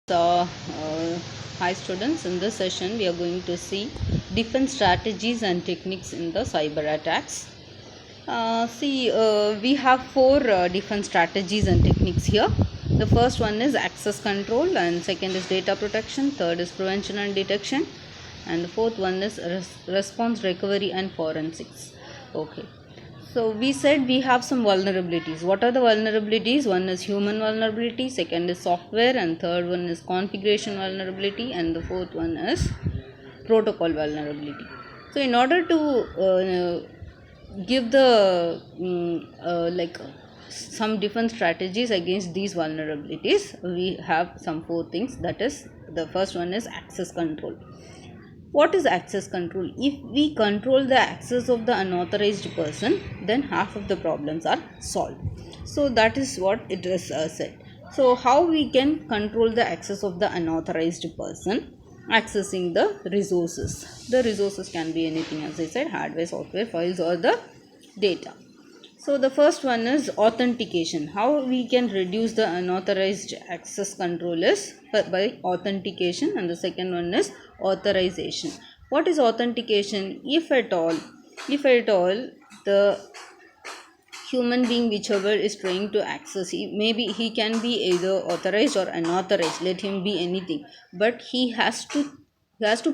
Hi students, in this session we are going to see different strategies and techniques in the cyber attacks. We have four different strategies and techniques here. The first one is access control, and second is data protection, third is prevention and detection, and the fourth one is response recovery and forensics. Okay. So we said we have some vulnerabilities. What are the vulnerabilities? One is human vulnerability, second is software, and third one is configuration vulnerability, and the fourth one is protocol vulnerability. So in order to give the some different strategies against these vulnerabilities, we have some four things. That is, the first one is access control. What is access control? If we control the access of the unauthorized person, then half of the problems are solved. So that is what it is said. So how we can control the access of the unauthorized person? Accessing the resources. The resources can be anything, as I said, hardware, software, files, or the data. So the first one is authentication. How we can reduce the unauthorized access control is by authentication, and the second one is authorization. What is authentication? If at all the human being whichever is trying to access, maybe he can be either authorized or unauthorized, let him be anything, but he has to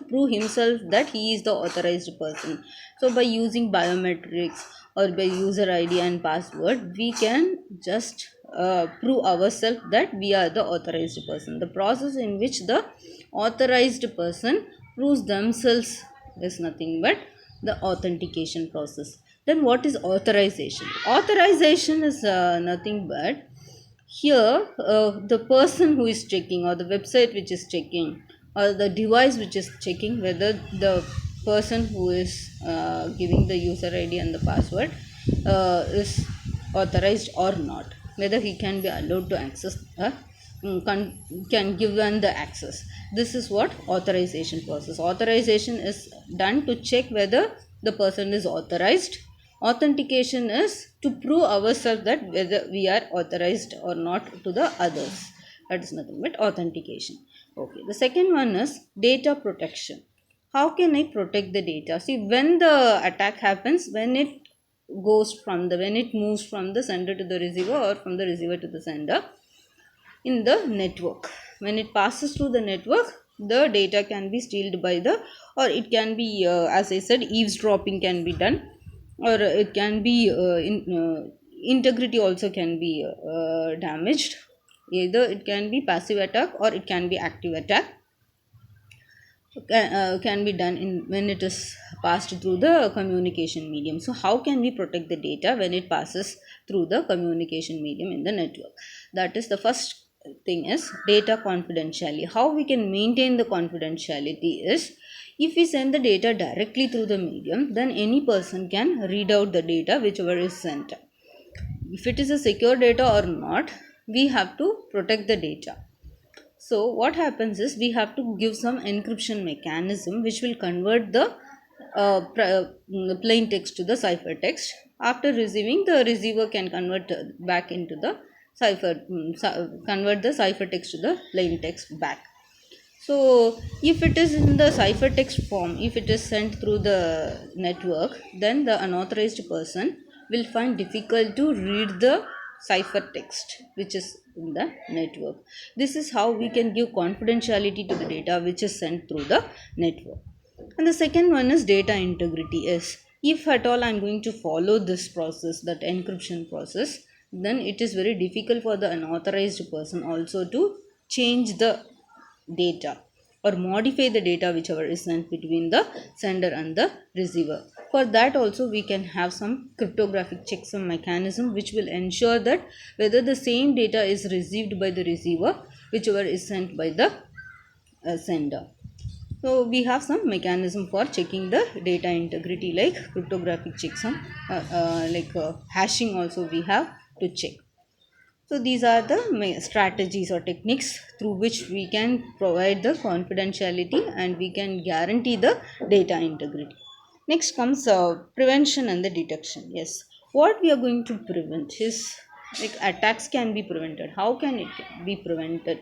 prove himself that he is the authorized person. So by using biometrics or by user id and password, we can just prove ourselves that we are the authorized person. The process in which the authorized person proves themselves is nothing but the authentication process. Then what is authorization? Authorization is nothing but here the person who is checking, or the website which is checking, or the device which is checking whether the person who is giving the user id and the password is authorized or not, whether he can be allowed to access can give them the access. This is what authorization process. Authorization is done to check whether the person is authorized. Authentication is to prove ourselves that whether we are authorized or not to the others. That is nothing but authentication. Okay, the second one is data protection. How can I protect the data? See, when the attack happens, when it moves from the sender to the receiver, or from the receiver to the sender in the network, when it passes through the network, the data can be stealed by the, or it can be as I said, eavesdropping can be done, or it can be integrity also can be damaged. Either it can be passive attack or it can be active attack. Can be done in when it is passed through the communication medium. So how can we protect the data when it passes through the communication medium in the network? That is, the first thing is data confidentiality. How we can maintain the confidentiality is, if we send the data directly through the medium, then any person can read out the data whichever is sent. If it is a secure data or not, we have to protect the data. So what happens is, we have to give some encryption mechanism which will convert the plain text to the cipher text. After receiving, the receiver can convert back into the convert the cipher text to the plain text back. So if it is in the ciphertext form, if it is sent through the network, then the unauthorized person will find difficult to read the ciphertext which is in the network. This is how we can give confidentiality to the data which is sent through the network. And the second one is data integrity. Is, if at all I am going to follow this process, that encryption process, then it is very difficult for the unauthorized person also to change the data or modify the data whichever is sent between the sender and the receiver. For that also we can have some cryptographic checksum mechanism which will ensure that whether the same data is received by the receiver whichever is sent by the sender. So we have some mechanism for checking the data integrity, like cryptographic checksum, hashing also we have to check. So these are the strategies or techniques through which we can provide the confidentiality and we can guarantee the data integrity. Next comes prevention and the detection. Yes, what we are going to prevent is, like, attacks can be prevented. How can it be prevented?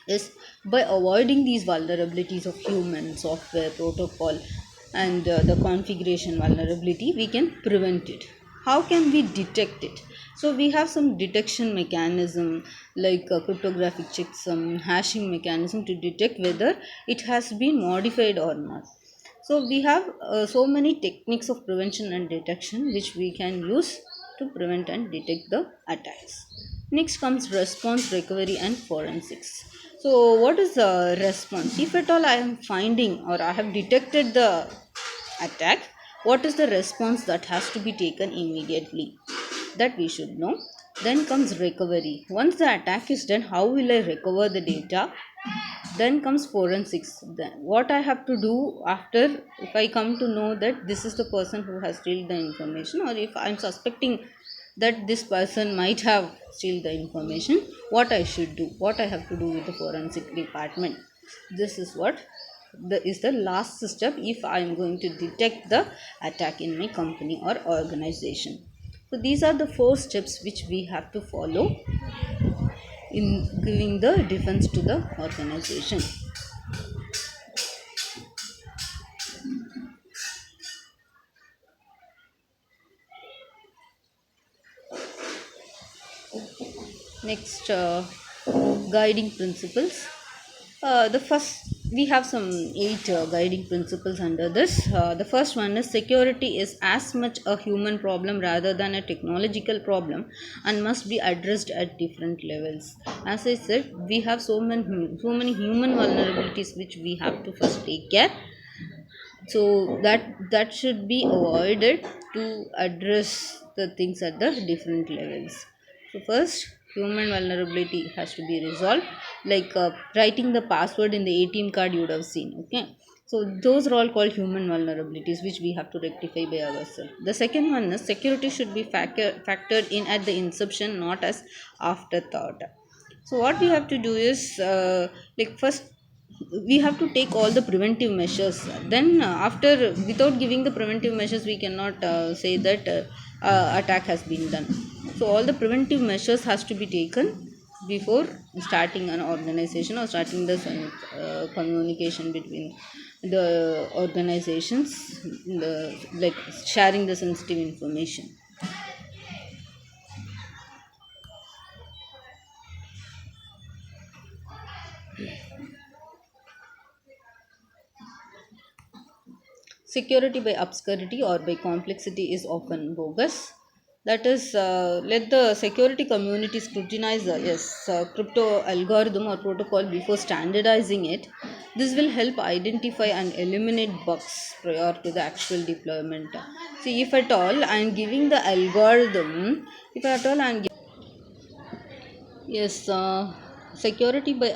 is by avoiding these vulnerabilities of human software protocol and the configuration vulnerability, we can prevent it. How can we detect it? So we have some detection mechanism like cryptographic checksum, hashing mechanism to detect whether it has been modified or not. So we have so many techniques of prevention and detection which we can use to prevent and detect the attacks. Next comes response, recovery, and forensics. So what is the response? If at all I am finding or I have detected the attack, what is the response that has to be taken immediately? That we should know. Then comes recovery. Once the attack is done, how will I recover the data? Then comes forensics. Then what I have to do after, if I come to know that this is the person who has steal the information, or if I'm suspecting that this person might have steal the information, what I should do, what I have to do with the forensic department. This is what is the last step if I am going to detect the attack in my company or organization. So these are the 4 steps which we have to follow in giving the defense to the organization. Next, guiding principles. The first, we have some 8 guiding principles under this. The first one is security is as much a human problem rather than a technological problem and must be addressed at different levels. As I said, we have so many human vulnerabilities which we have to first take care, so that should be avoided to address the things at the different levels. So first, human vulnerability has to be resolved, like writing the password in the ATM card you would have seen. Okay, so those are all called human vulnerabilities which we have to rectify by ourselves. The second one is security should be factored in at the inception, not as afterthought. So what we have to do is, like first we have to take all the preventive measures. Then after, without giving the preventive measures, we cannot say that attack has been done. So all the preventive measures has to be taken before starting an organization or starting the communication between the organizations, like sharing the sensitive information. Security by obscurity or by complexity is often bogus. That is, let the security community scrutinize the crypto algorithm or protocol before standardizing it. This will help identify and eliminate bugs prior to the actual deployment. See, if at all I am giving the algorithm, if at all I am Yes, security by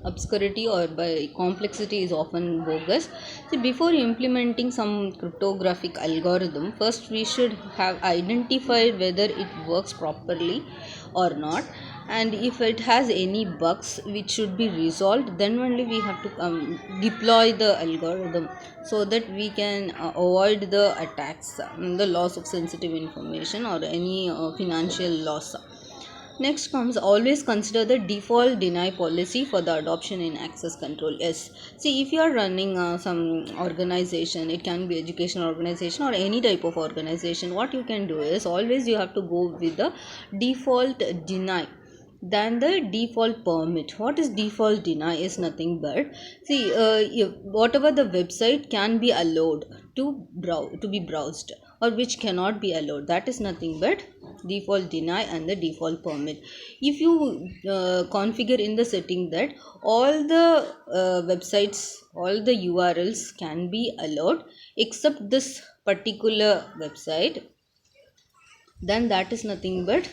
obscurity or by complexity is often bogus. See, before implementing some cryptographic algorithm, first we should have identified whether it works properly or not, and if it has any bugs which should be resolved, then only we have to deploy the algorithm so that we can avoid the attacks, the loss of sensitive information, or any financial loss. Next comes, always consider the default deny policy for the adoption in access control. Yes. See, if you are running some organization, it can be educational organization or any type of organization, what you can do is always you have to go with the default deny than the default permit. What is default deny is nothing but, see, whatever the website can be allowed to be browsed, or which cannot be allowed, that is nothing but default deny and the default permit. If you configure in the setting that all the websites, all the URLs can be allowed except this particular website, then that is nothing but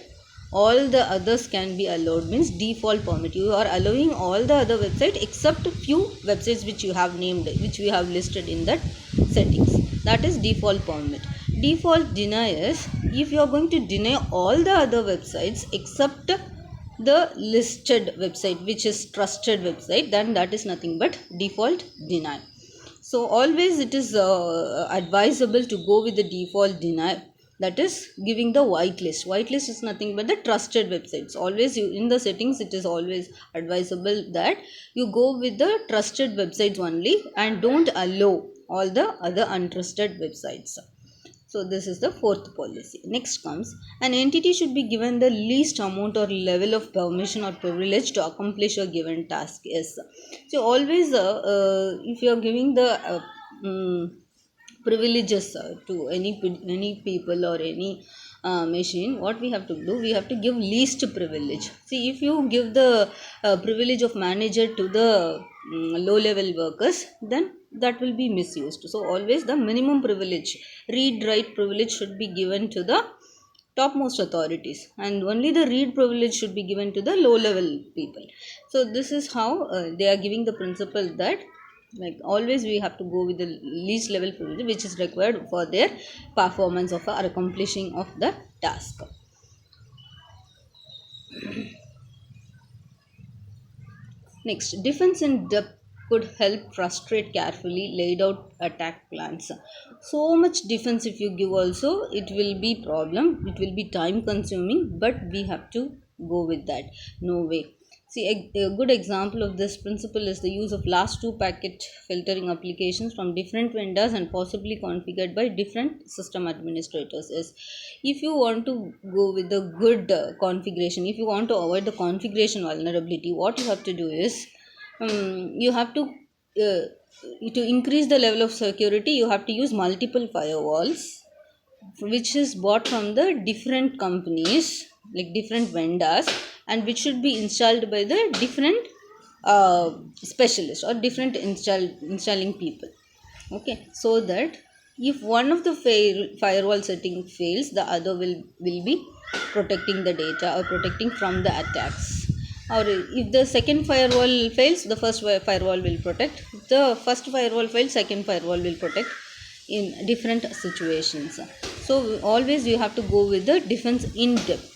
all the others can be allowed, means default permit. You are allowing all the other website except few websites which you have named, which we have listed in that settings. That is default permit. Default deny is, if you are going to deny all the other websites except the listed website which is trusted website, then that is nothing but default deny. So always it is advisable to go with the default deny that is giving the whitelist. Whitelist is nothing but the trusted websites. Always you, in the settings, it is always advisable that you go with the trusted websites only and don't allow all the other untrusted websites. So this is the fourth policy. Next comes, an entity should be given the least amount or level of permission or privilege to accomplish a given task. Yes. So always, if you are giving the privileges to any people or any machine, what we have to do, we have to give least privilege. See, if you give the privilege of manager to the low level workers, then that will be misused. So always the minimum privilege, read write privilege, should be given to the topmost authorities, and only the read privilege should be given to the low level people. So this is how they are giving the principle that, like, always we have to go with the least level privilege which is required for their performance of or accomplishing of the task. Next, defense in depth could help frustrate carefully laid out attack plans. So much defense if you give also, it will be problem, it will be time consuming, but we have to go with that. No way. See, a good example of this principle is the use of last two packet filtering applications from different vendors and possibly configured by different system administrators. Is, if you want to go with the good configuration, if you want to avoid the configuration vulnerability, what you have to do is, you have to increase the level of security, you have to use multiple firewalls which is bought from the different companies, like different vendors, and which should be installed by the different specialists or different installing people. Okay, so that if one of the firewall setting fails, the other will be protecting the data or protecting from the attacks. Or if the second firewall fails, the first firewall will protect. If the first firewall fails, second firewall will protect in different situations. So always you have to go with the defense in depth.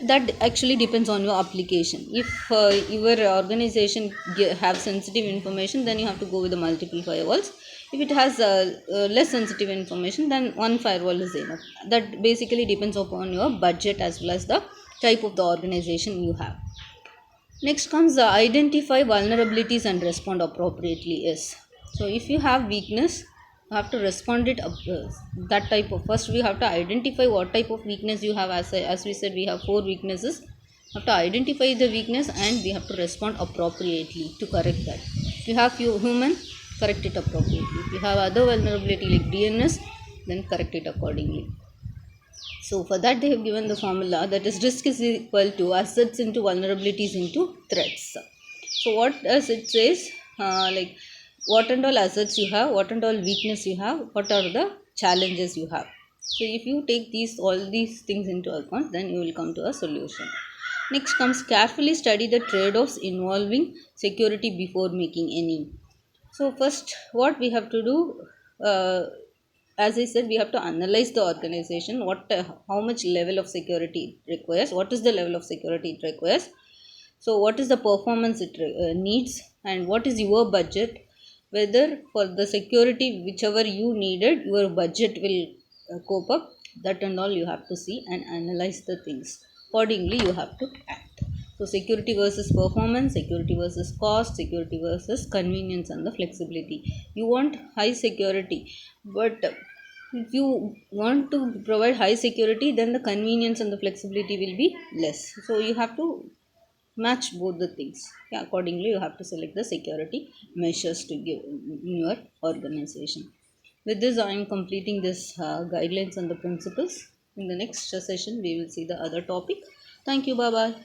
That actually depends on your application. If your organization have sensitive information, then you have to go with the multiple firewalls. If it has less sensitive information, then one firewall is enough. That basically depends upon your budget as well as the type of the organization you have. Next comes the identify vulnerabilities and respond appropriately. Is, so if you have weakness, you have to respond it up, that type of, first we have to identify what type of weakness you have. As we said, we have 4 weaknesses. You have to identify the weakness and we have to respond appropriately to correct that. If you have human, correct it appropriately. If you have other vulnerability like DNS, then correct it accordingly. So for that they have given the formula, that is risk is equal to assets into vulnerabilities into threats. So what does it says? Like, what and all assets you have, what and all weakness you have, what are the challenges you have. So if you take all these things into account, then you will come to a solution. Next comes, carefully study the trade-offs involving security before making any. So first, what we have to do, as I said, we have to analyze the organization, how much level of security it requires, what is the level of security it requires. So what is the performance it needs, and what is your budget, whether for the security whichever you needed, your budget will cope up. That and all you have to see and analyze the things. Accordingly, you have to act. So security versus performance, security versus cost, security versus convenience and the flexibility. You want high security, but if you want to provide high security, then the convenience and the flexibility will be less. So you have to match both the things. Yeah, accordingly, you have to select the security measures to give in your organization. With this, I am completing this guidelines and the principles. In the next session, we will see the other topic. Thank you. Bye bye.